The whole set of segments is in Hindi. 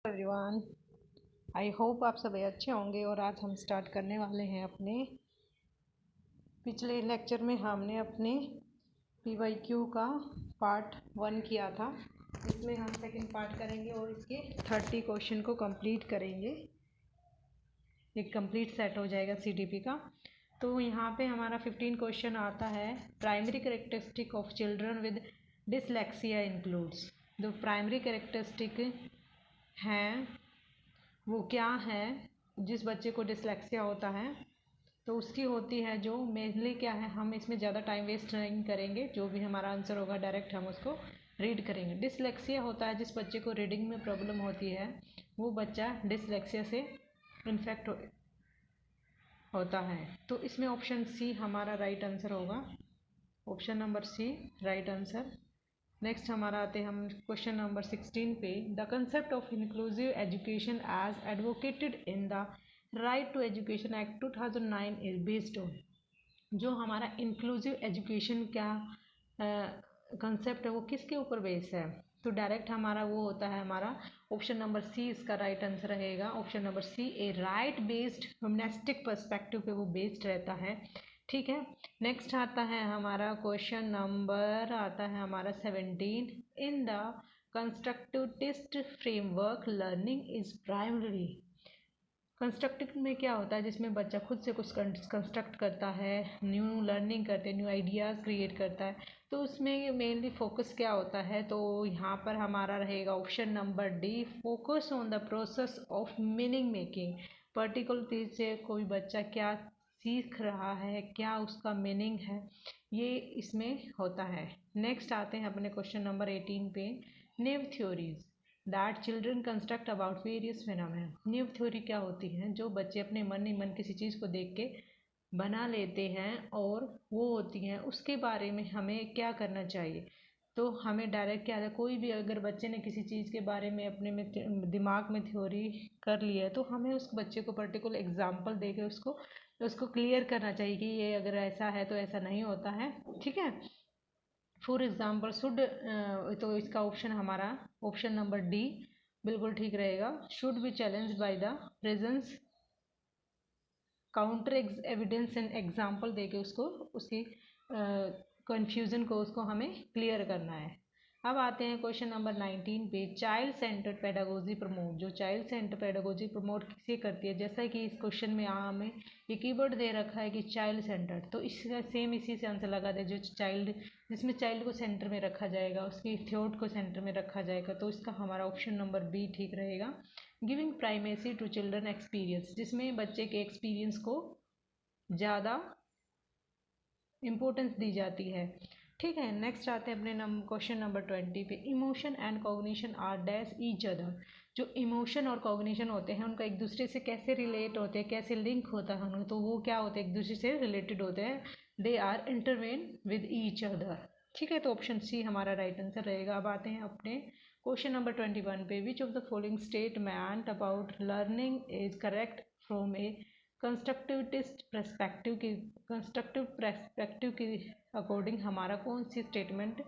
एवरीवन, आई होप आप सभी अच्छे होंगे। और आज हम स्टार्ट करने वाले हैं अपने पिछले लेक्चर में हमने अपने PYQ का पार्ट 1 किया था। इसमें हम सेकंड पार्ट करेंगे और इसके 30 क्वेश्चन को कंप्लीट करेंगे। एक कंप्लीट सेट हो जाएगा CTP का। तो यहाँ पे हमारा 15 क्वेश्चन आता है। Primary characteristic of children with dyslexia includes. जो प्राइमरी कैरेक्टरिस्टिक हैं वो क्या है जिस बच्चे को डिसलेक्सिया होता है, तो उसकी होती है जो मेनली क्या है। हम इसमें ज़्यादा टाइम वेस्ट नहीं करेंगे, जो भी हमारा आंसर होगा डायरेक्ट हम उसको रीड करेंगे। डिसलेक्सिया होता है जिस बच्चे को रीडिंग में प्रॉब्लम होती है, वो बच्चा डिसलेक्सिया से इन्फेक्ट होता है। तो इसमें ऑप्शन सी हमारा राइट आंसर होगा। Option number C right answer. Next हमारा आते हैं हम क्वेश्चन नंबर 16 पे। The concept of inclusive education as advocated in the right to education act 2009 is based on. जो हमारा इंक्लूसिव एजुकेशन क्या कंसेप्ट है वो किसके ऊपर बेस है, तो डायरेक्ट हमारा वो होता है हमारा ऑप्शन नंबर सी इसका राइट आंसर रहेगा। ऑप्शन नंबर सी ए राइट बेस्ड ह्यूमनिस्टिक पर्सपेक्टिव पे वो बेस्ड रहता है। ठीक है। नेक्स्ट आता है हमारा क्वेश्चन नंबर आता है हमारा 17। In the constructivist framework learning is primary. Constructive में क्या होता है, जिसमें बच्चा खुद से कुछ कंस्ट्रक्ट करता है, न्यू लर्निंग करते हैं, न्यू आइडियाज़ क्रिएट करता है। तो उसमें मेनली फोकस क्या होता है, तो यहाँ पर हमारा रहेगा option number D, focus on the process of meaning making. Particular चीज़ से कोई बच्चा क्या सीख रहा है, क्या उसका मीनिंग है, ये इसमें होता है। नेक्स्ट आते हैं अपने क्वेश्चन नंबर 18 पे। Naive theories that children construct about various phenomena. New theory क्या होती हैं, जो बच्चे अपने मन ही मन किसी चीज़ को देख के बना लेते हैं और वो होती हैं, उसके बारे में हमें क्या करना चाहिए। तो हमें डायरेक्ट क्या है, कोई भी अगर बच्चे ने किसी चीज़ के बारे में अपने में दिमाग में थ्योरी कर लिया है, तो हमें उस बच्चे को पर्टिकुलर एग्जाम्पल दे के उसको क्लियर करना चाहिए कि ये अगर ऐसा है तो ऐसा नहीं होता है। ठीक है। फॉर एग्जाम्पल शुड, तो इसका ऑप्शन हमारा ऑप्शन नंबर डी बिल्कुल ठीक रहेगा। Should be challenge by the presence counter evidence and example देके उसको उसकी कन्फ्यूज़न को उसको हमें क्लियर करना है। अब आते हैं क्वेश्चन नंबर 19 पे। Child centred pedagogy promote. जो चाइल्ड सेंटर पेडागोजी प्रमोट किसे करती है, जैसा कि इस क्वेश्चन में हमें ये कीवर्ड दे रखा है कि चाइल्ड सेंटर्ड, तो इसका सेम इसी से आंसर लगा दे। जो चाइल्ड, जिसमें चाइल्ड को सेंटर में रखा जाएगा, उसकी थॉट को सेंटर में रखा जाएगा, तो इसका हमारा ऑप्शन नंबर बी ठीक रहेगा। Giving primacy to children experience, जिसमें बच्चे के एक्सपीरियंस को ज़्यादा इम्पोर्टेंस दी जाती है। ठीक है। नेक्स्ट आते हैं अपने क्वेश्चन नंबर 20 पे। Emotion and cognition are dash each other. जो इमोशन और कॉग्निशन होते हैं उनका एक दूसरे से कैसे रिलेट होते हैं, कैसे लिंक होता है उनका, तो वो क्या होते हैं, एक दूसरे से रिलेटेड होते हैं। They are intervene with each other. ठीक है। तो ऑप्शन सी हमारा राइट आंसर रहेगा। अब आते हैं अपने क्वेश्चन नंबर 21 पे। Which of the following statement about learning is correct from A constructivist perspective की अकॉर्डिंग हमारा कौन सी स्टेटमेंट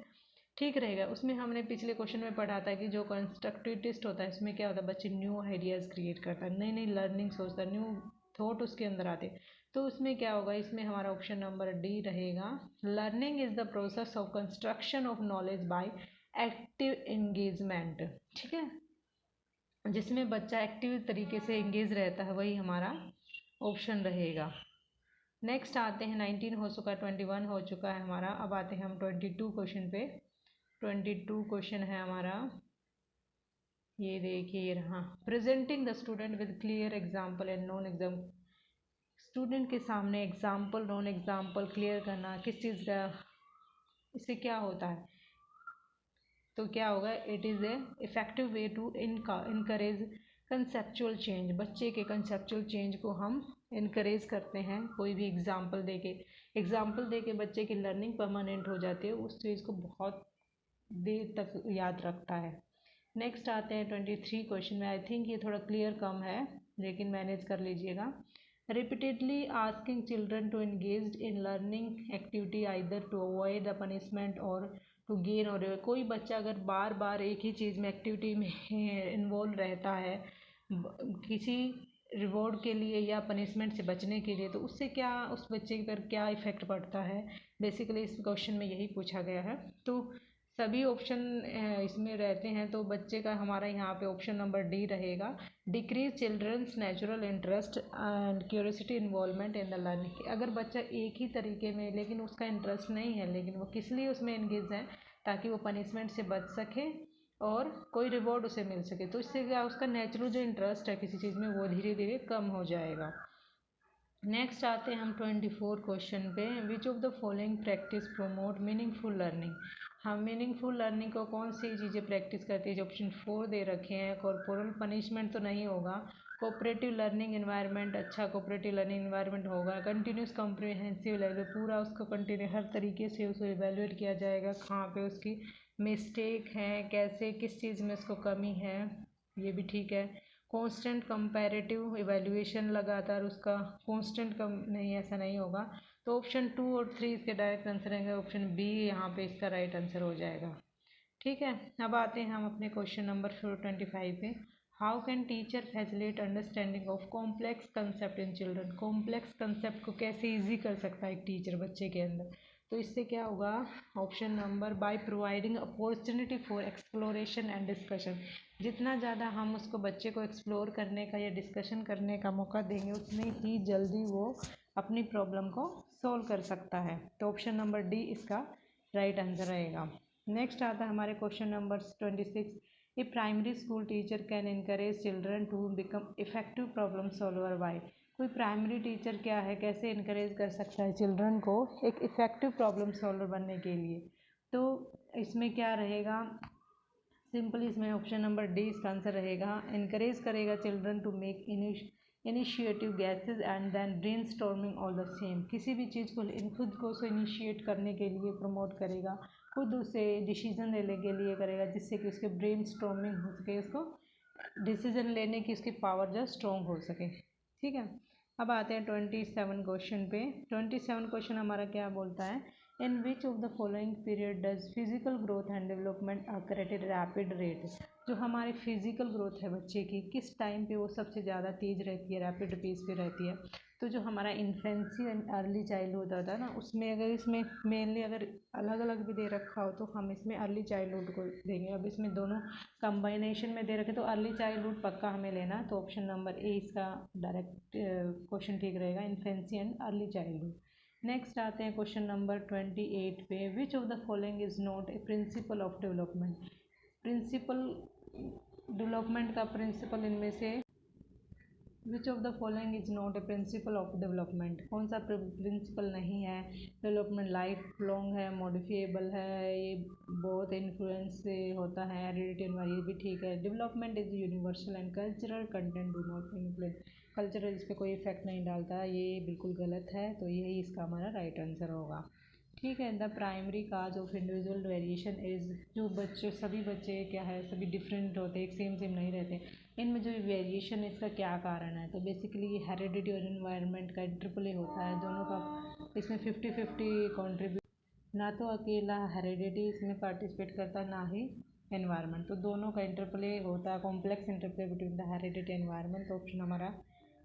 ठीक रहेगा। उसमें हमने पिछले क्वेश्चन में पढ़ा था कि जो कंस्ट्रक्टिविस्ट होता है इसमें क्या होता है, बच्चे न्यू आइडियाज़ क्रिएट करता है, नई नई लर्निंग सोचता है, न्यू थॉट उसके अंदर आते। तो उसमें क्या होगा, इसमें हमारा ऑप्शन नंबर डी रहेगा। Learning is the process of construction of knowledge by active engagement. ठीक है। जिसमें बच्चा एक्टिव तरीके से एंगेज रहता है, वही हमारा ऑप्शन रहेगा। नेक्स्ट आते हैं 19 हो चुका है, 21 हो चुका है हमारा। अब आते हैं हम 22 क्वेश्चन पे। 22 क्वेश्चन है हमारा, ये देखिए रहा। Presenting the student with clear example and non exam. Student के सामने एग्जाम्पल नॉन एग्जाम्पल क्लियर करना किस चीज़ का, इससे क्या होता है, तो क्या होगा, it is a effective way to encourage conceptual change. बच्चे के कंसेप्चुअल चेंज को हम इनकरेज करते हैं कोई भी एग्जाम्पल देके बच्चे की लर्निंग परमानेंट हो जाती है, उस चीज़ को बहुत देर तक याद रखता है। नेक्स्ट आते हैं 23 क्वेश्चन में। आई थिंक ये थोड़ा क्लियर कम है, लेकिन मैनेज कर लीजिएगा। Repeatedly asking children to engage in learning activity either to avoid the punishment और टू गेन। और कोई बच्चा अगर बार बार एक ही चीज़ में एक्टिविटी में इन्वॉल्व रहता है किसी रिवॉर्ड के लिए या पनिशमेंट से बचने के लिए, तो उससे क्या उस बच्चे पर क्या इफ़ेक्ट पड़ता है, बेसिकली इस क्वेश्चन में यही पूछा गया है। तो सभी ऑप्शन इसमें रहते हैं, तो बच्चे का हमारा यहाँ पे ऑप्शन नंबर डी रहेगा, decrease children's natural interest and curiosity involvement in the learning. अगर बच्चा एक ही तरीके में लेकिन उसका इंटरेस्ट नहीं है, लेकिन वो किस लिए उसमें एंगेज है, ताकि वो पनिशमेंट से बच सके और कोई रिवॉर्ड उसे मिल सके, तो इससे क्या उसका नेचुरल जो इंटरेस्ट है किसी चीज़ में वो धीरे धीरे कम हो जाएगा। नेक्स्ट आते हैं हम 24 क्वेश्चन पे, which of the following practice promote meaningful learning. हम मीनिंगफुल लर्निंग को कौन सी चीज़ें प्रैक्टिस करती है, जो ऑप्शन 4 दे रखे हैं। कॉर्पोरल पनिशमेंट तो नहीं होगा, कोऑपरेटिव लर्निंग एनवायरनमेंट, अच्छा कोऑपरेटिव लर्निंग एनवायरनमेंट होगा। कंटिन्यूस कॉम्प्रिहेंसिव लर्निंग, पूरा उसको कंटिन्यू हर तरीके से उसको इवेल्युएट किया जाएगा, कहाँ पे उसकी मिस्टेक है, कैसे किस चीज़ में उसको कमी है, ये भी ठीक है। कांस्टेंट कंपैरेटिव इवैल्यूएशन, लगातार उसका कांस्टेंट कम नहीं, ऐसा नहीं होगा। तो ऑप्शन 2 और 3 इसके डायरेक्ट आंसर रहेंगे, ऑप्शन बी यहाँ पे इसका राइट आंसर हो जाएगा। ठीक है, अब आते हैं हम अपने क्वेश्चन नंबर 25 पे। How can teacher facilitate understanding of complex concept in children. Complex concept को कैसे ईजी कर सकता है एक टीचर बच्चे के अंदर, तो इससे क्या होगा, option number by providing opportunity for exploration and discussion. जितना ज़्यादा हम उसको बच्चे को एक्सप्लोर करने का या डिस्कशन करने का मौका देंगे, उतनी ही जल्दी वो अपनी प्रॉब्लम को सॉल्व कर सकता है। तो ऑप्शन नंबर डी इसका राइट आंसर रहेगा। नेक्स्ट आता है हमारे question number 26, a primary school teacher can encourage children to become effective problem solver by. कोई प्राइमरी टीचर क्या है, कैसे इनकरेज कर सकता है चिल्ड्रन को एक इफ़ेक्टिव प्रॉब्लम सॉल्वर बनने के लिए। तो इसमें क्या रहेगा, सिंपली इसमें ऑप्शन नंबर डी इसका आंसर रहेगा। इनकरेज करेगा children to make initiative guesses and then brainstorming all the same. किसी भी चीज़ को खुद को उसे इनिशिएट करने के लिए प्रमोट करेगा, खुद उसे डिसीजन लेने के लिए करेगा, जिससे कि उसके ब्रेनस्टॉर्मिंग हो सके, उसको डिसीजन लेने की उसकी पावर जो स्ट्रॉन्ग हो सके। ठीक है, अब आते हैं 27 क्वेश्चन पे। 27 क्वेश्चन हमारा क्या बोलता है, in which of the following period does physical growth and development occur at a rapid rate. जो हमारी फिजिकल ग्रोथ है बच्चे की, किस टाइम पे वो सबसे ज़्यादा तेज़ रहती है, रैपिड पेस पे रहती है। तो जो हमारा इन्फेंसी एंड अर्ली चाइल्डहुड होता है ना, उसमें अगर इसमें मेनली अगर अलग अलग भी दे रखा हो तो हम इसमें अर्ली चाइल्डहुड को देंगे। अब इसमें दोनों कंबाइनेशन में दे रखे तो अर्ली चाइल्डहुड पक्का हमें लेना, तो ऑप्शन नंबर ए इसका डायरेक्ट क्वेश्चन ठीक रहेगा, infancy and early childhood. Next आते हैं क्वेश्चन नंबर 28 पे, which of the following is not a principle of development. Principle development का प्रिंसिपल इनमें से which of the following is not a principle of development. कौन सा प्रिंसिपल नहीं है। डेवलपमेंट लाइफ लॉन्ग है, मॉडिफिएबल है, ये बहुत इन्फ्लुएंस से होता है, हेरिडिटी ये भी ठीक है। Development is universal and cultural content do not influence. Cultural इस पर कोई इफेक्ट नहीं डालता, ये बिल्कुल गलत है, तो यही इसका हमारा राइट आंसर होगा। ठीक है, the primary cause of individual variation is, जो बच्चे सभी बच्चे क्या है सभी डिफरेंट होते हैं, एक सेम नहीं रहते, इनमें जो वेरिएशन है इसका क्या कारण है। तो बेसिकली ये हेरिडिटी और एनवायरनमेंट का इंटरप्ले होता है, दोनों का इसमें 50-50 कॉन्ट्रीब्यूट, ना तो अकेला हेरिडिटी इसमें पार्टिसिपेट करता है, ना ही एनवायरनमेंट, तो दोनों का इंटरप्ले होता है, complex interplay between the heredity environment. तो ऑप्शन हमारा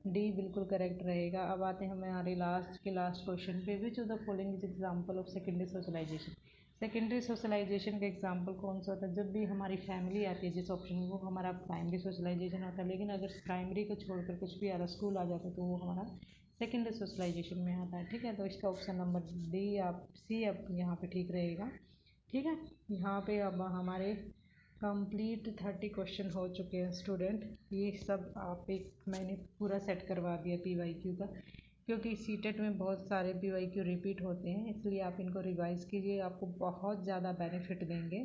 डी बिल्कुल करेक्ट रहेगा। अब आते हैं हमारे लास्ट क्वेश्चन पे, which of the following is example of secondary socialization. Secondary socialization का एग्जांपल कौन सा होता है, जब भी हमारी फैमिली आती है जिस ऑप्शन में, वो हमारा प्राइमरी सोशलाइजेशन होता है। लेकिन अगर प्राइमरी को छोड़कर कुछ भी आ स्कूल आ जाता है तो वो हमारा सेकेंडरी सोशलाइजेशन में आता है। ठीक है, तो इसका ऑप्शन नंबर डी आप सी अब यहाँ पे ठीक रहेगा। ठीक है, यहाँ पे अब हमारे कंप्लीट 30 क्वेश्चन हो चुके हैं स्टूडेंट। ये सब आप एक मैंने पूरा सेट करवा दिया PYQ का, क्योंकि सीटेट में बहुत सारे PYQ रिपीट होते हैं, इसलिए आप इनको रिवाइज़ कीजिए, आपको बहुत ज़्यादा बेनिफिट देंगे।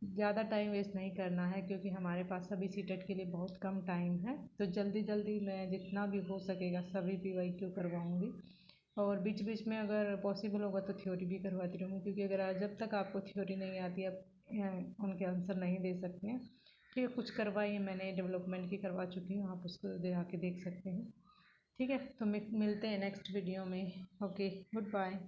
ज़्यादा टाइम वेस्ट नहीं करना है, क्योंकि हमारे पास सभी सीटेट के लिए बहुत कम टाइम है, तो जल्दी जल्दी मैं जितना भी हो सकेगा सभी PYQ करवाऊँगी, और बीच बीच में अगर पॉसिबल होगा तो थ्योरी भी करवाती रहूँगी, क्योंकि अगर जब तक आपको थ्योरी नहीं आती आप उनके आंसर नहीं दे सकते हैं। ठीक है, कुछ करवाई है मैंने, डेवलपमेंट की करवा चुकी हूँ, आप उसको आके देख सकते हैं। ठीक है, तो मिलते हैं नेक्स्ट वीडियो में। Okay, good bye.